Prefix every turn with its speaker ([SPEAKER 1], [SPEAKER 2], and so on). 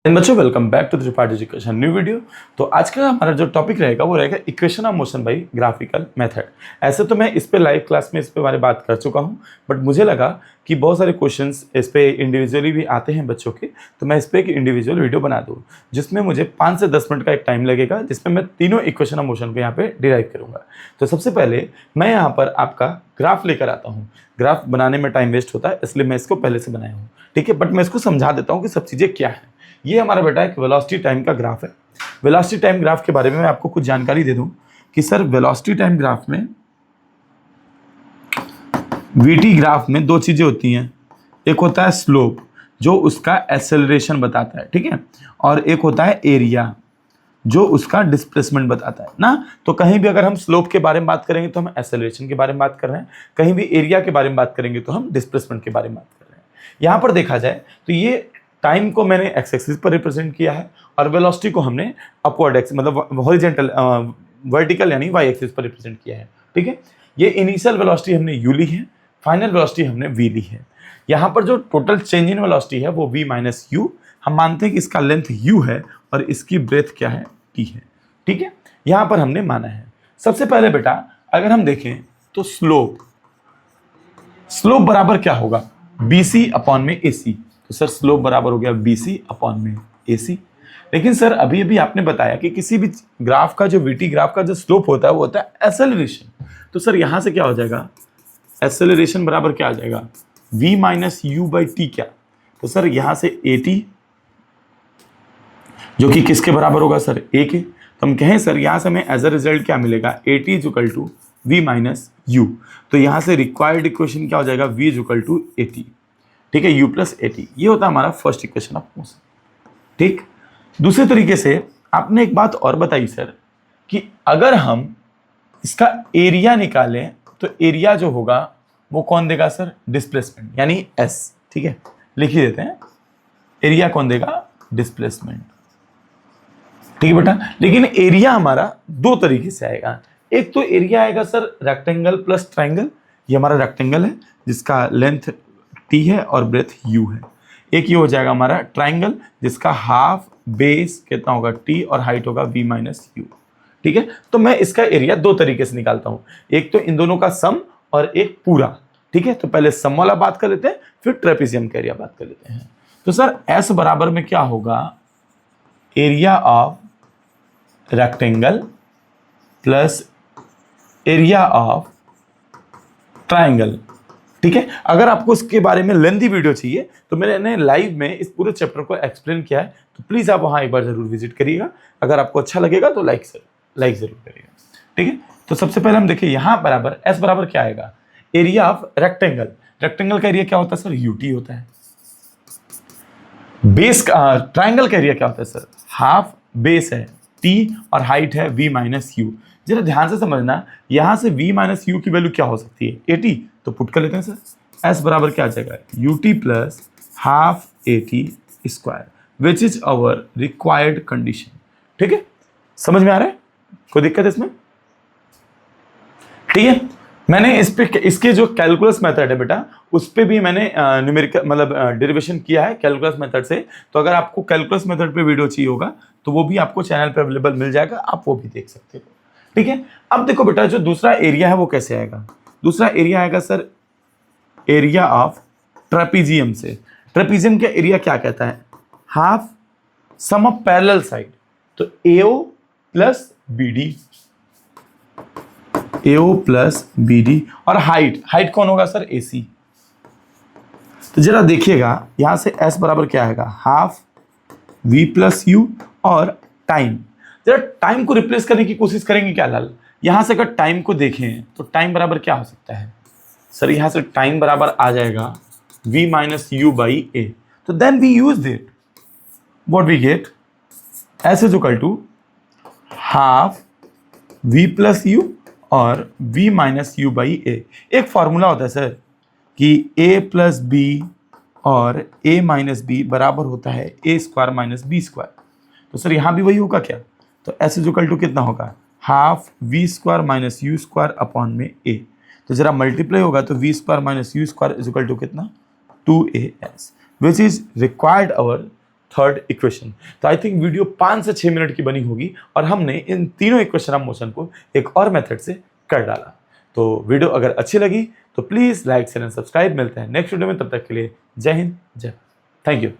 [SPEAKER 1] बच्चों welcome back to Tripathi education new video. तो आज का हमारा जो टॉपिक रहेगा वो रहेगा equation of motion by graphical method. ऐसे तो मैं इस पे लाइव क्लास में इस पे बारे बात कर चुका हूँ, बट मुझे लगा कि बहुत सारे क्वेश्चंस इस पे इंडिविजुअली भी आते हैं बच्चों के, तो मैं इस पे एक इंडिविजुअल वीडियो बना दूँ जिसमें मुझे 5 से 10 मिनट का एक टाइम लगेगा, जिसमें मैं तीनों इक्वेशन ऑफ मोशन को यहाँ पे डिराइव करूँगा। तो सबसे पहले मैं यहाँ पर आपका ग्राफ लेकर आता हूँ। ग्राफ बनाने में टाइम वेस्ट होता है, इसलिए मैं इसको पहले से बनाया हूँ, ठीक है। बट मैं इसको समझा देता हूँ कि सब चीज़ें क्या है। ये हमारा बेटा एक वेलोसिटी टाइम का ग्राफ है। वेलोसिटी टाइम ग्राफ के बारे में मैं आपको कुछ जानकारी दे दूं कि सर वेलोसिटी टाइम ग्राफ में वीटी ग्राफ में दो चीजें होती हैं। एक होता है स्लोप जो उसका एक्सेलरेशन बताता है, ठीक है, और एक होता है एरिया जो उसका डिस्प्लेसमेंट बताता है ना। तो कहीं भी अगर हम स्लोप के बारे में बात करेंगे तो हम एक्सेलरेशन के बारे में बात कर रहे हैं, कहीं भी एरिया के बारे में बात करेंगे तो हम डिस्प्लेसमेंट के बारे में बात कर रहे हैं। यहां पर देखा जाए तो ये टाइम को मैंने एक्स एक्सिस पर रिप्रेजेंट किया है और वेलोसिटी को हमने अपवर्ड एक्सिस मतलब हॉरिजॉन्टल वर्टिकल यानी वाई एक्सिस पर रिप्रेजेंट किया है, ठीक है। ये इनिशियल वेलोसिटी हमने यू ली है, फाइनल वेलोसिटी हमने वी ली है। यहाँ पर जो टोटल चेंज इन वेलोसिटी है वो v माइनस यू, हम मानते हैं कि इसका लेंथ u है और इसकी ब्रेथ क्या है, t है, ठीक है। यहाँ पर हमने माना है। सबसे पहले बेटा अगर हम देखें तो स्लोप बराबर क्या होगा, bc अपॉन में ac। तो सर स्लोप बराबर हो गया BC अपॉन में AC। लेकिन सर अभी अभी आपने बताया कि किसी भी ग्राफ का जो VT ग्राफ का जो स्लोप होता है वो होता है एक्सेलरेशन। तो सर यहां से क्या हो जाएगा, एक्सेलरेशन बराबर क्या आ जाएगा, V minus u by T. क्या, तो सर यहां से AT जो कि किसके बराबर होगा सर, A के। तो हम कहें सर यहां से हमें एज अ रिजल्ट क्या मिलेगा, AT is equal to V minus u. तो यहां से रिक्वायर्ड इक्वेशन क्या हो जाएगा, V is equal to AT, ठीक है, u प्लस AT। ये होता है हमारा फर्स्ट इक्वेशन ऑफ मोशन, ठीक। दूसरे तरीके से आपने एक बात और बताई सर कि अगर हम इसका एरिया निकालें तो एरिया जो होगा वो कौन देगा सर, डिस्प्लेसमेंट यानी S, ठीक है, लिख ही देते हैं। एरिया कौन देगा, डिस्प्लेसमेंट, ठीक है बेटा। लेकिन एरिया हमारा दो तरीके से आएगा। एक तो एरिया आएगा सर रेक्टेंगल प्लस ट्राइंगल। ये हमारा रेक्टेंगल है जिसका लेंथ t है और ब्रेथ u है। एक ये हो जाएगा हमारा ट्राइंगल जिसका हाफ बेस कितना होगा t और हाइट होगा v माइनस यू, ठीक है। तो मैं इसका एरिया दो तरीके से निकालता हूं, एक तो इन दोनों का सम और एक पूरा, ठीक है। तो पहले सम वाला बात कर लेते हैं, फिर ट्रेपेजियम का एरिया बात कर लेते हैं। तो सर S बराबर में क्या होगा, area of rectangle plus area of triangle, ठीक है। अगर आपको इसके बारे में लेंथी वीडियो चाहिए तो मैंने लाइव में इस पूरे चैप्टर को एक्सप्लेन किया है, तो प्लीज आप वहां एक बार जरूर विजिट करिएगा। अगर आपको अच्छा लगेगा तो लाइक जरूर करिएगा, ठीक है। तो सबसे पहले हम देखिए यहां बराबर S बराबर क्या आएगा, एरिया ऑफ रेक्टेंगल। रेक्टेंगल का एरिया क्या होता है सर, यूटी होता है। बेस का ट्राइंगल का एरिया क्या होता है सर, हाफ बेस है t और हाइट है v माइनस यू। जरा ध्यान से समझना, यहां से v माइनस यू की वैल्यू क्या हो सकती है, 80। तो पुट कर लेते हैं सर, S बराबर क्या आ जाएगा, ut plus half AT square, which is our required condition, ठीक है। समझ में आ रहा है, कोई दिक्कत है इसमें, ठीक है। मैंने इस पे इसके जो कैलकुलस मेथड है बेटा उस पे भी मैंने न्यूमेरिकल मतलब डेरिवेशन किया है कैलकुलस मेथड से। तो अगर आपको कैलकुलस मेथड पे वीडियो चाहिए होगा तो वो भी आपको चैनल पे अवेलेबल मिल जाएगा, आप वो भी देख सकते हो, ठीक है। अब देखो बेटा जो दूसरा एरिया है वो कैसे आएगा, दूसरा एरिया आएगा सर एरिया ऑफ ट्रेपेजियम से। ट्रेपेजियम का एरिया क्या कहता है, half sum of parallel side. तो AO plus BD, AO plus BD और हाइट कौन होगा सर, AC। तो जरा देखिएगा यहां से S बराबर क्या आएगा, हाफ V प्लस यू और टाइम। जरा टाइम को रिप्लेस करने की कोशिश करेंगे क्या लाल, यहां से अगर टाइम को देखें तो टाइम बराबर क्या हो सकता है सर, यहां से टाइम बराबर आ जाएगा v minus u by a. तो then we use it, what we get, S is equal to half v plus u और v minus u by a. एक फॉर्मूला होता है सर कि a प्लस बी और a माइनस बी बराबर होता है a square minus B square. तो सर यहां भी वही होगा क्या, तो S इज इक्वल टू कितना होगा, half v square minus u square upon में a। तो जरा मल्टीप्लाई होगा तो v square minus u square is equal to कितना, 2as, which is required our third equation. तो आई थिंक वीडियो 5 से 6 मिनट की बनी होगी और हमने इन तीनों इक्वेशन ऑफ मोशन को एक और मेथड से कर डाला। तो वीडियो अगर अच्छी लगी तो please like share and subscribe. मिलते हैं नेक्स्ट वीडियो में, तब तक के लिए जय हिंद, जय भारत। Thank you.